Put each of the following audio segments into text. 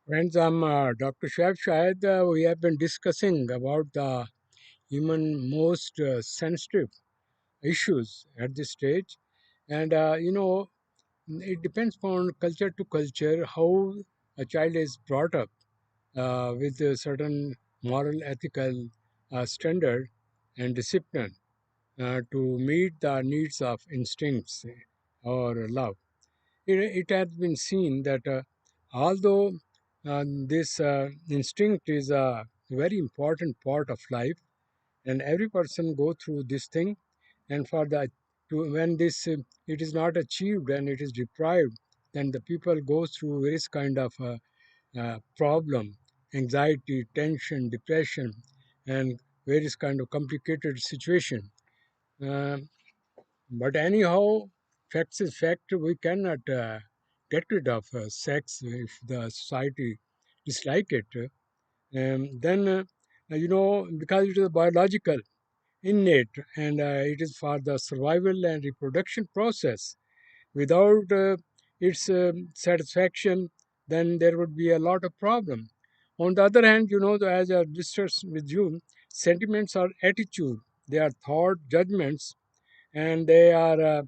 Friends, I'm Dr. Shaib Shahid. We have been discussing about the human most sensitive issues at this stage. And, it depends on culture to culture how a child is brought up with a certain moral, ethical standard and discipline to meet the needs of instincts or love. It has been seen that although this instinct is a very important part of life, and every person go through this thing, and for the when this it is not achieved and it is deprived, then the people go through various kind of problem, anxiety, tension, depression, and various kind of complicated situation. Uh, but anyhow, facts is fact. We cannot get rid of sex if the society dislike it. Then, because it is biological, innate, and it is for the survival and reproduction process. Without its satisfaction, then there would be a lot of problem. On the other hand, as I discussed with you, sentiments are attitude. They are thought, judgments, and they are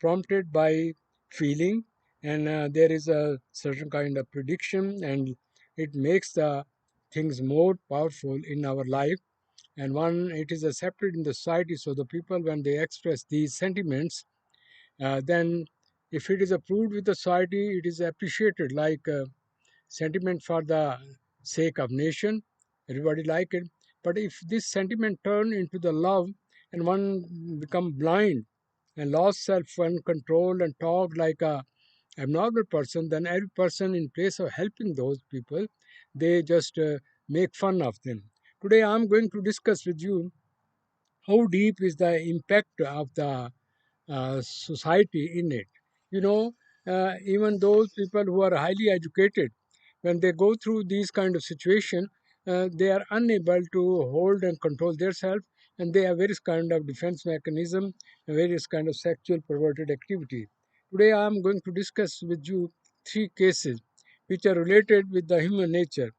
prompted by feeling, and there is a certain kind of prediction, and it makes the things more powerful in our life. And one, it is accepted in the society, so the people, when they express these sentiments, then if it is approved with the society, it is appreciated, like sentiment for the sake of nation, everybody like it. But if this sentiment turn into the love, and one become blind and lost self and control and talk like a abnormal person, then every person, in place of helping those people, they just make fun of them. Today I'm going to discuss with you how deep is the impact of the society in it. You know, even those people who are highly educated, when they go through these kind of situation, they are unable to hold and control themselves, and they have various kind of defense mechanism, and various kind of sexual perverted activity. Today, I am going to discuss with you three cases which are related with the human nature,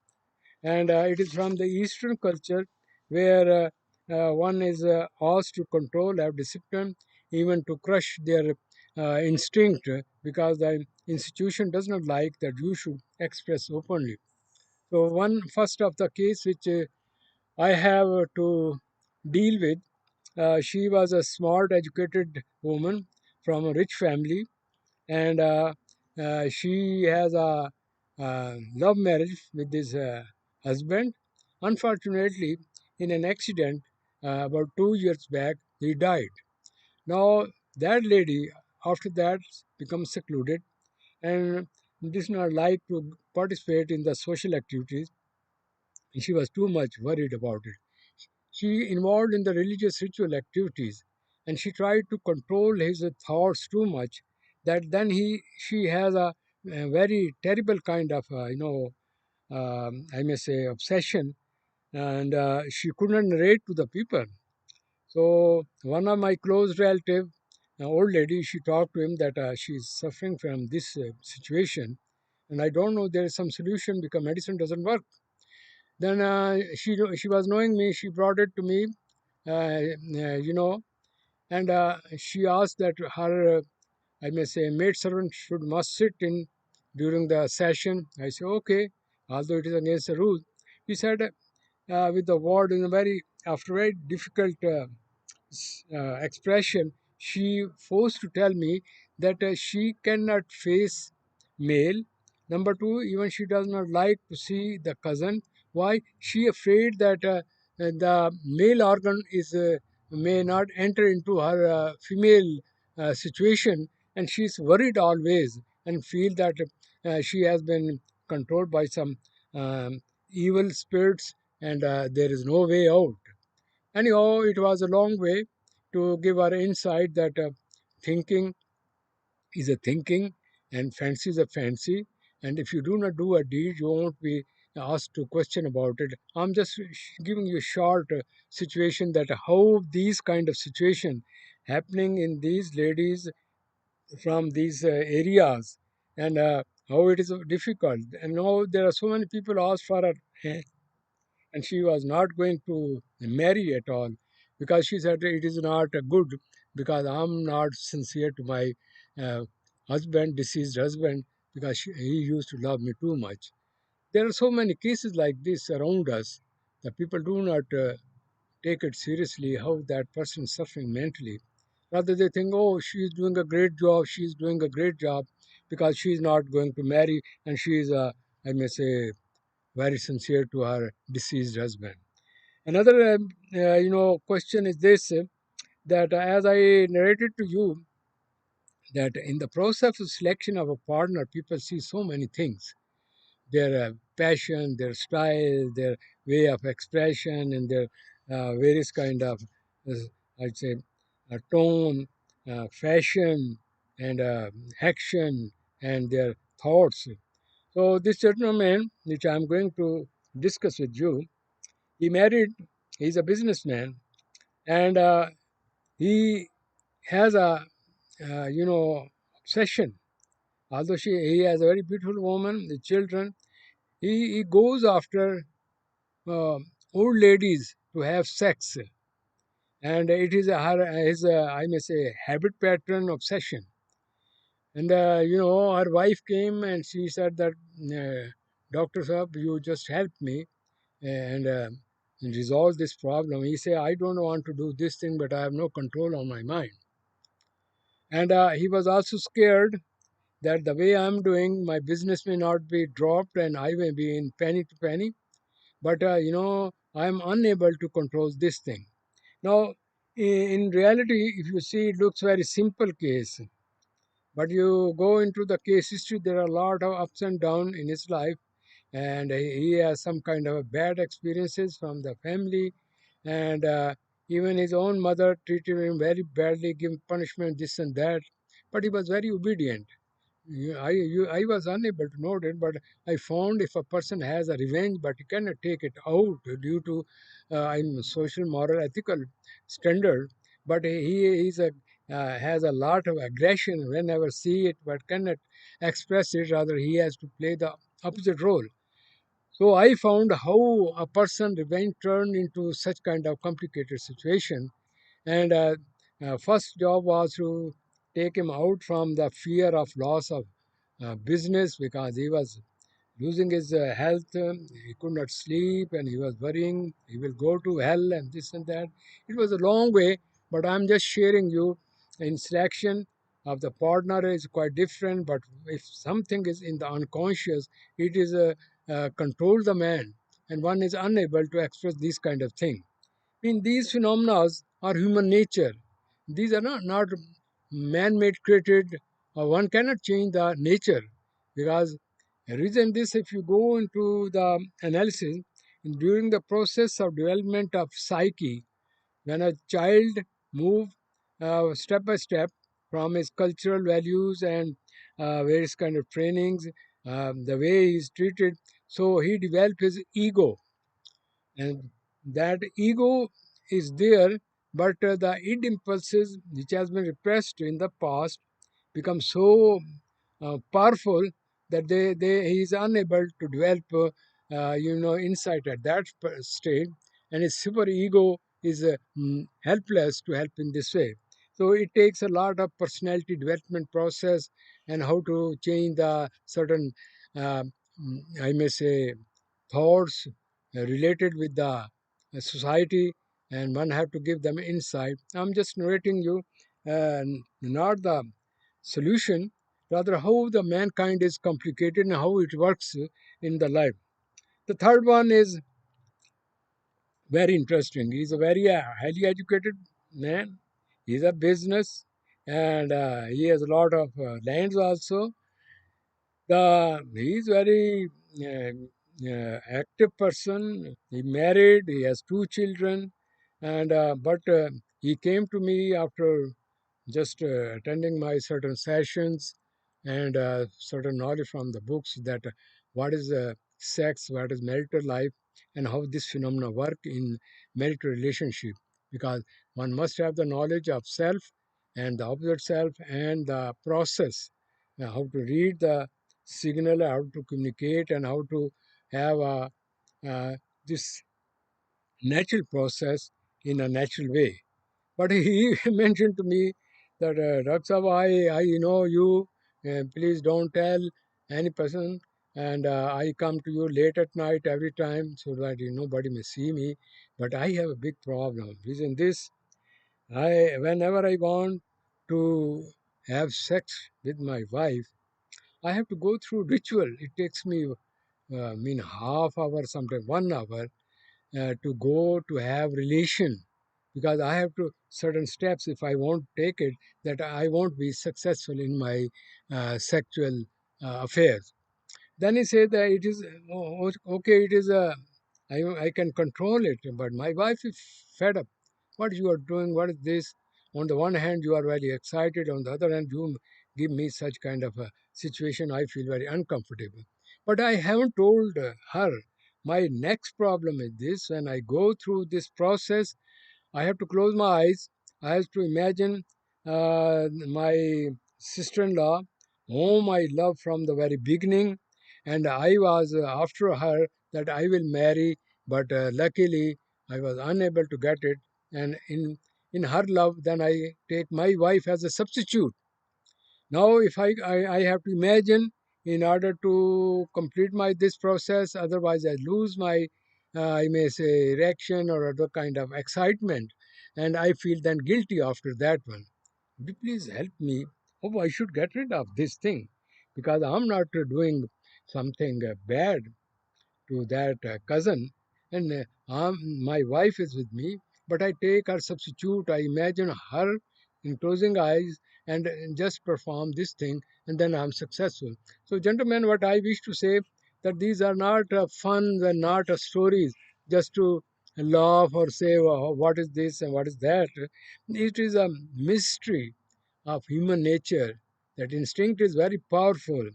and it is from the Eastern culture where one is asked to control, have discipline, even to crush their instinct because the institution does not like that you should express openly. So, one first of the case which I have to deal with, she was a smart, educated woman from a rich family, and she has a love marriage with this husband. Unfortunately, in an accident about 2 years back, he died. Now that lady, after that, becomes secluded and does not like to participate in the social activities. She was too much worried about it. She involved in the religious ritual activities, and she tried to control his thoughts too much that then she has a very terrible kind of I may say obsession, and she couldn't narrate to the people. So one of my close relative, an old lady, she talked to him that she is suffering from this situation, and I don't know there is some solution because medicine doesn't work. Then she was knowing me. She brought it to me, and she asked that her, I may say, maid servant should must sit in during the session. I said okay, although it is against the rule. He said with the word in a very after very difficult expression, she forced to tell me that she cannot face male. Number two, even she does not like to see the cousin. Why? She afraid that the male organ is may not enter into her female situation, and she is worried always and feel that she has been controlled by some um, evil spirits, and there is no way out. Anyhow, it was a long way to give our insight that thinking is a thinking and fancy is a fancy. And if you do not do a deed, you won't be asked to question about it. I'm just giving you a short situation that how these kind of situation happening in these ladies from these areas, and how it is difficult. And now there are so many people ask for her hand, and she was not going to marry at all because she said it is not good because I'm not sincere to my uh, husband, deceased husband, because he used to love me too much. There are so many cases like this around us that people do not take it seriously how that person is suffering mentally. Rather, they think, oh, she's doing a great job, she's doing a great job because she's not going to marry and she is, I may say, very sincere to her deceased husband. Another, question is this that as I narrated to you, that in the process of selection of a partner, people see so many things: their passion, their style, their way of expression, and their various kind of, uh, I'd say, tone, fashion, and action, and their thoughts. So this gentleman, which I'm going to discuss with you, he married. He's a businessman, and he has a obsession. Although he has a very beautiful woman, the children, he goes after uh, old ladies to have sex, and it is his I may say habit pattern obsession. And her wife came and she said that, Doctor Saab, you just help me and resolve this problem. He said, I don't want to do this thing, but I have no control on my mind. And he was also scared that the way I'm doing, my business may not be dropped and I may be in penny to penny, but I'm unable to control this thing. Now, in reality, if you see, it looks very simple case, but you go into the case history, there are a lot of ups and downs in his life, and he has some kind of bad experiences from the family, and even his own mother treated him very badly, gave punishment, this and that, but he was very obedient. I was unable to note it, but I found if a person has a revenge, but he cannot take it out due to I'm social, moral, ethical standard, but he is a has a lot of aggression whenever see it, but cannot express it. Rather, he has to play the opposite role. So I found how a person revenge turned into such kind of complicated situation, and first job was to take him out from the fear of loss of business because he was losing his health. He could not sleep and he was worrying he will go to hell and this and that. It was a long way, but I'm just sharing you in selection of the partner is quite different. But if something is in the unconscious, it is control the man, and one is unable to express this kind of thing. I mean, these phenomena are human nature. These are not man-made created. One cannot change the nature because reason this, if you go into the analysis, during the process of development of psyche, when a child move step by step from his cultural values and various kind of trainings, the way he is treated, so he developed his ego, and that ego is there, but the id impulses which has been repressed in the past become so powerful that he is unable to develop insight at that stage, and his super ego is helpless to help in this way. So it takes a lot of personality development process and how to change the certain uh, I may say thoughts related with the society, and one have to give them insight. I'm just narrating you not the solution, rather how the mankind is complicated and how it works in the life. The third one is very interesting. He's a very highly educated man. He's a business, and he has a lot of lands also. He's very active person. He married. He has two children, and but he came to me after just attending my certain sessions and certain knowledge from the books that what is sex, what is marital life, and how this phenomena work in marital relationship. Because one must have the knowledge of self and the opposite self and the process, how to read the signal, how to communicate, and how to have this natural process in a natural way. But he mentioned to me that, Dr. Saab, I know you, please don't tell any person. And I come to you late at night every time so that nobody may see me. But I have a big problem. Reason this, whenever I want to have sex with my wife, I have to go through ritual. It takes me half hour, sometimes 1 hour to go to have relation, because I have to certain steps. If I won't take it, that I won't be successful in my sexual affairs. Then he said that it is okay. It is I can control it, but my wife is fed up. What you are doing? What is this? On the one hand, you are very excited. On the other hand, you give me such kind of a situation. I feel very uncomfortable. But I haven't told her. My next problem is this: when I go through this process, I have to close my eyes. I have to imagine my sister in law, whom I love from the very beginning, and I was after her that I will marry, but luckily I was unable to get it. And in her love, then I take my wife as a substitute. Now, if I have to imagine in order to complete my this process, otherwise I lose my, I may say, erection or other kind of excitement, and I feel then guilty after that one. Would you please help me? Oh, I should get rid of this thing because I'm not doing something bad to that cousin, and my wife is with me, but I take her substitute. I imagine her in closing eyes and just perform this thing, and then I'm successful. So, gentlemen, what I wish to say that these are not fun and not stories just to laugh or say, "Oh, what is this and what is that." It is a mystery of human nature. That instinct is very powerful,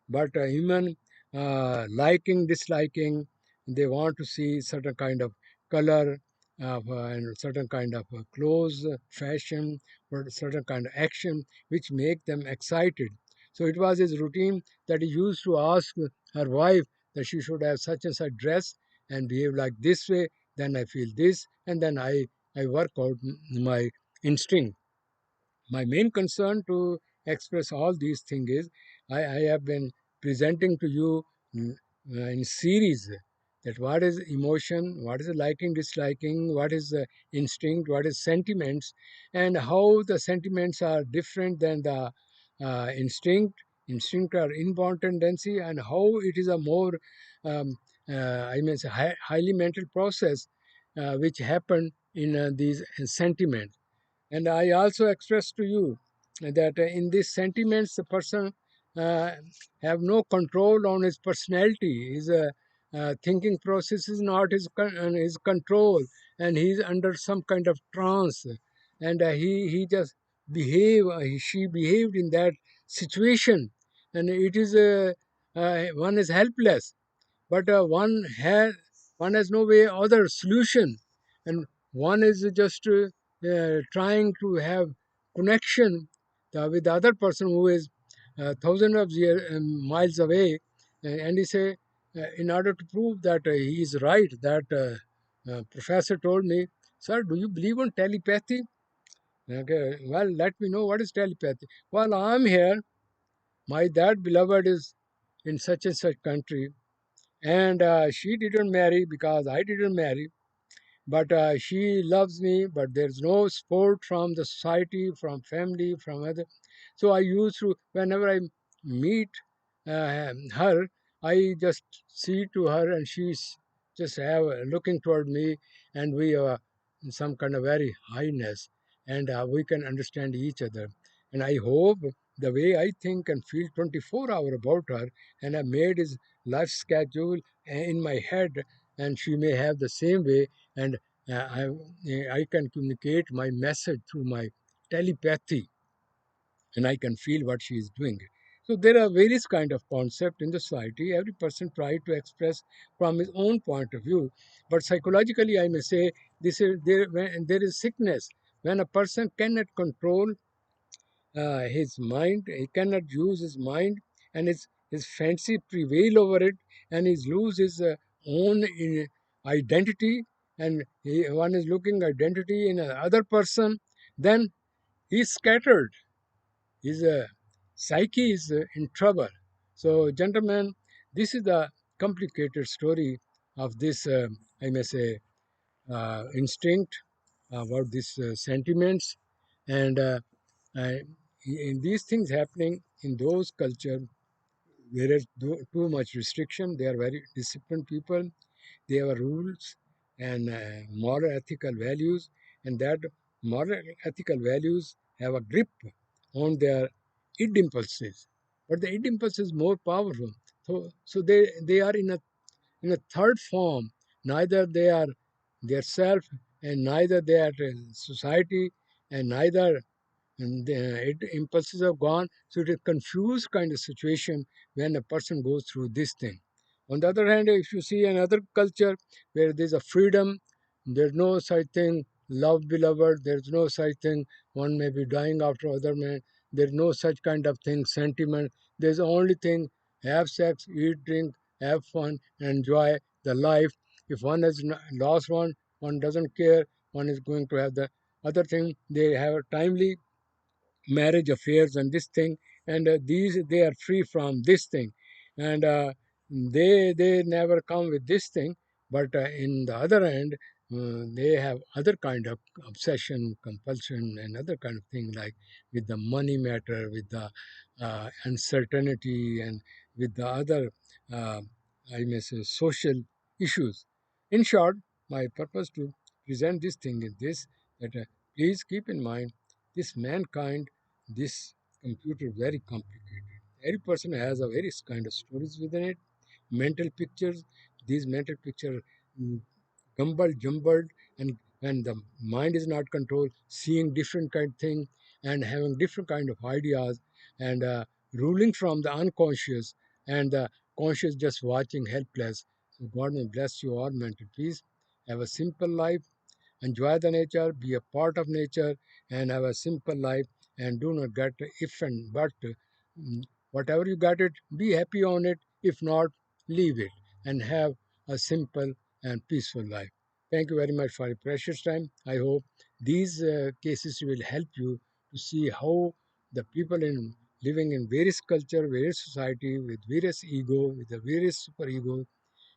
but human liking, disliking, they want to see certain kind of color and certain kind of clothes, fashion, or certain kind of action which make them excited. So it was his routine that he used to ask her wife that she should have such and such dress and behave like this way. Then I feel this, and then I work out my instinct. My main concern to express all these things is I have been presenting to you in series that what is emotion, what is liking, disliking, what is instinct, what is sentiments, and how the sentiments are different than the instinct. Instinct are inborn tendency, and how it is a more, um, I mean, highly mental process which happen in these sentiments. And I also express to you that in these sentiments, the person uh, have no control on his personality. His thinking process is not his control, and he's under some kind of trance, and he just she behaved in that situation, and it is one is helpless, but one has no way other solution, and one is just trying to have connection with the other person who is thousands of miles away, and he say in order to prove that he is right, that professor told me, sir, do you believe in telepathy? Okay, well, let me know what is telepathy. Well, I'm here, my that beloved is in such and such country, and she didn't marry because I didn't marry, but she loves me, but there's no support from the society, from family, from other. So I used to, whenever I meet her, I just see to her, and she's just have looking toward me, and we are in some kind of very highness, and we can understand each other. And I hope the way I think and feel 24 hours about her, and I made his life schedule in my head, and she may have the same way, and I can communicate my message through my telepathy, and I can feel what she is doing. So there are various kind of concept in the society. Every person try to express from his own point of view, but psychologically, I may say this is there. When there is sickness, when a person cannot control his mind, he cannot use his mind, and his fancy prevail over it, and he lose his own identity, and one is looking identity in another person, then he's scattered. His psyche is in trouble. So, gentlemen, this is the complicated story of this, I may say, instinct, about these sentiments, and uh, in these things happening in those culture where there's too much restriction. They are very disciplined people. They have rules and moral ethical values, and that moral ethical values have a grip on their id impulses. But the id impulse is more powerful. So they are in a third form. Neither they are their self, and neither they are society, and neither and impulses are gone. So it is a confused kind of situation when a person goes through this thing. On the other hand, if you see another culture where there's a freedom, there's no such thing, love beloved, there's no such thing, one may be dying after other man, there's no such kind of thing, sentiment. There's the only thing, have sex, eat, drink, have fun, enjoy the life. If one has lost one doesn't care, one is going to have the other thing. They have a timely marriage affairs and this thing, and these they are free from this thing, and they never come with this thing. But in the other end, they have other kind of obsession, compulsion, and other kind of thing, like with the money matter, with the uncertainty, and with the other uh, I may say social issues. In short, my purpose to present this thing is this, that please keep in mind, this mankind, this computer, very complicated. Every person has a various kind of stories within it, mental pictures. These mental pictures mm, jumbled, and when the mind is not controlled, seeing different kind of thing and having different kind of ideas, and ruling from the unconscious, and the conscious just watching helpless. So God may bless you all mental peace. Have a simple life. Enjoy the nature, be a part of nature, and have a simple life. And do not get if and but. Whatever you got it, be happy on it. If not, leave it and have a simple and peaceful life. Thank you very much for your precious time. I hope these cases will help you to see how the people in living in various culture, various society, with various ego, with the various superego,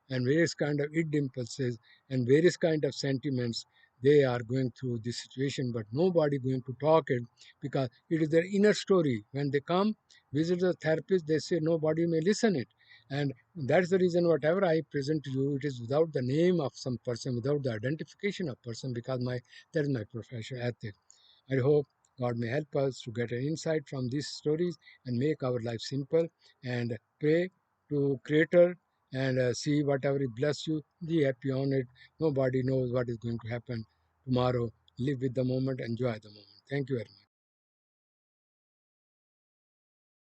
and various kind of id impulses and various kind of sentiments, they are going through this situation, but nobody going to talk it, because it is their inner story. When they come visit the therapist, they say nobody may listen it, and that's the reason whatever I present to you, it is without the name of some person, without the identification of person, because my that is my profession ethic. I hope God may help us to get an insight from these stories and make our life simple, and pray to Creator, and see whatever He bless you. Be happy on it. Nobody knows what is going to happen tomorrow. Live with the moment. Enjoy the moment. Thank you very much.